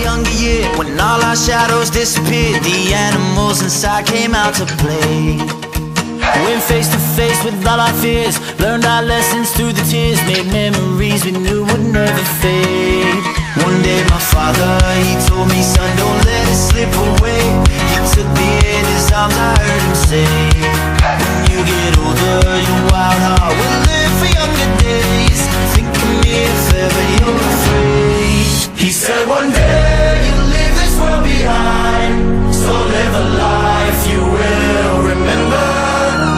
younger year, when all our shadows disappeared, the animals inside came out to play. Went face to face with all our fears, learned our lessons through the tears, made memories we knew would never fade. One day my father, he told me, son, don't let it slip away. He took me in his arms, I heard him say, when you get older, your wild heart will live for younger days. Think of me if ever you're afraid. He said one day you'll leave this world behind, so live a life you will remember.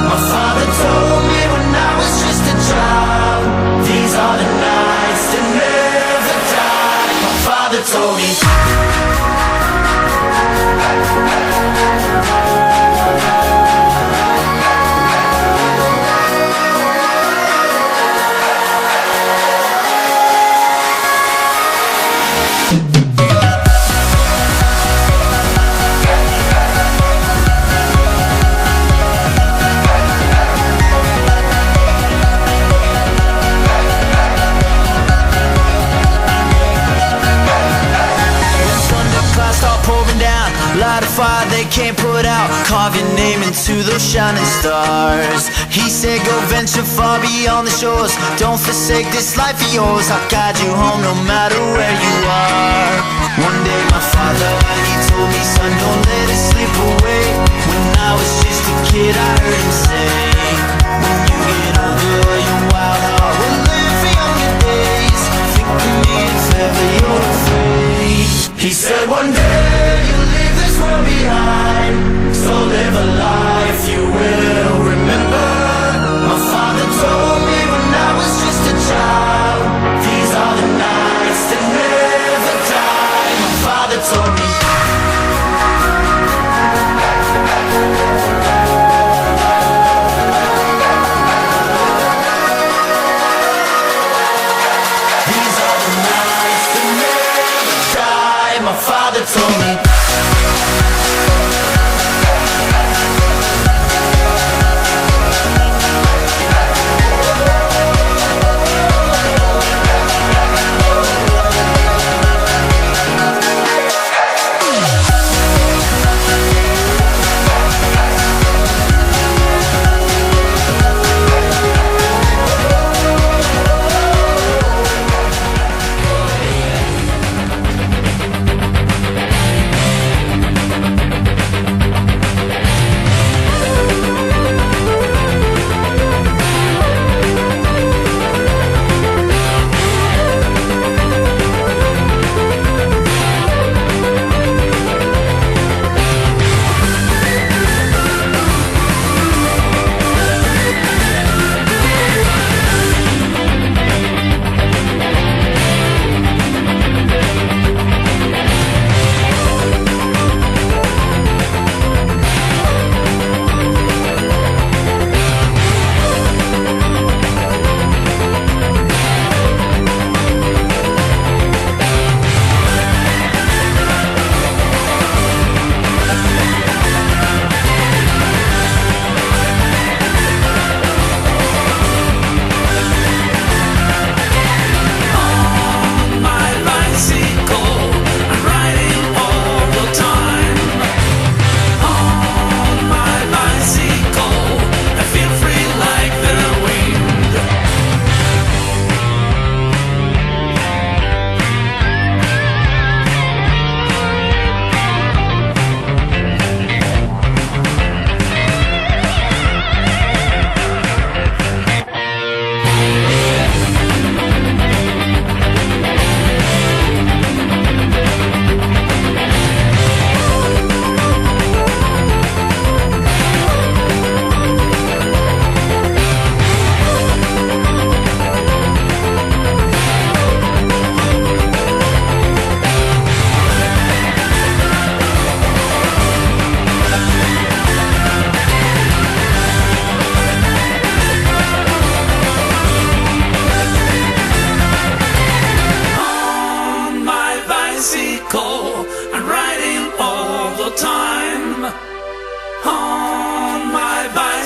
My father told me when I was just a child, these are the nights that never die. My father told me. Light a fire they can't put out, carve your name into those shining stars. He said go venture far beyond the shores, don't forsake this life of yours. I'll guide you home no matter where you are. One day my father, he told me, son, don't let it slip away. When I was just a kid I heard him say, when you get older your wild heart will live for younger days. Think of me if ever you're afraid. He said one day you'll leave this world behind, so live a life you will remember. My father told me when I was just a child, these are the nights that never die. My father told me. These are the nights that never die. My father told me.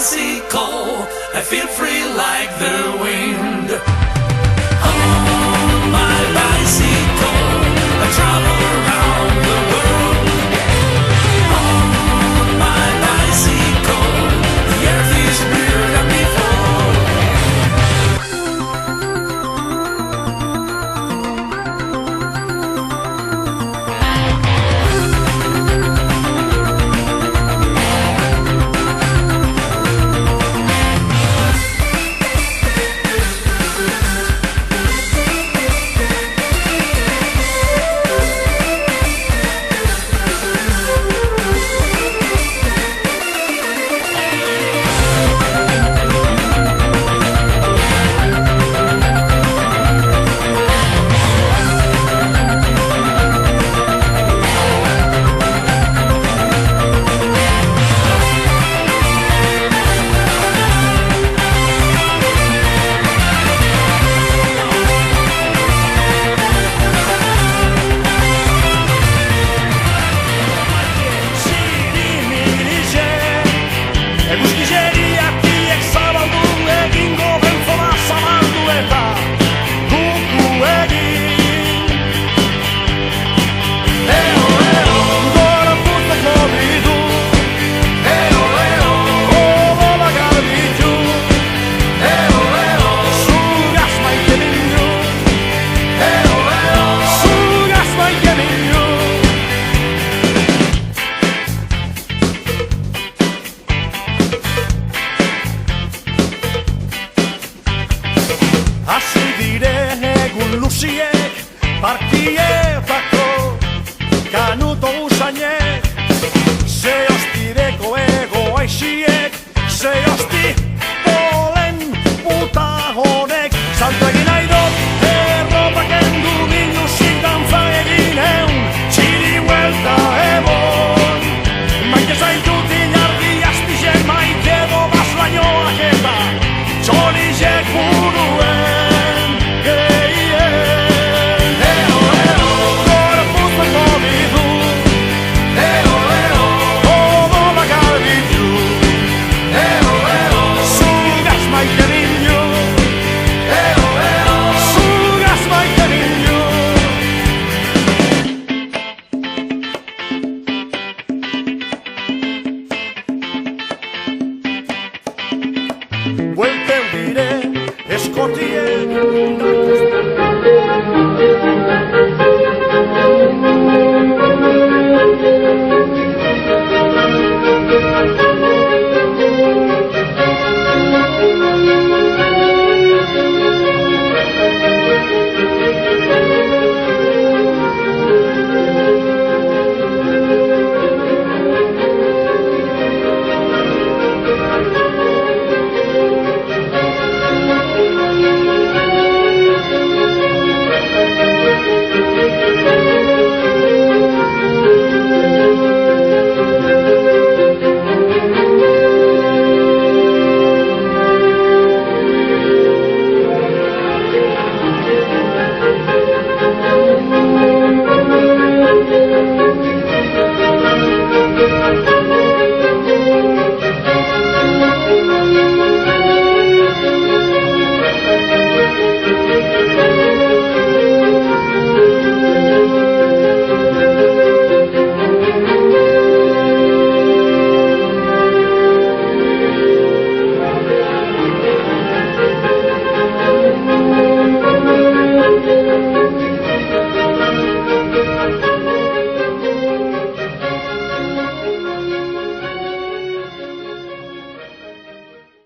bicycle, I feel free like the wind. On my bicycle, I travel around montañés.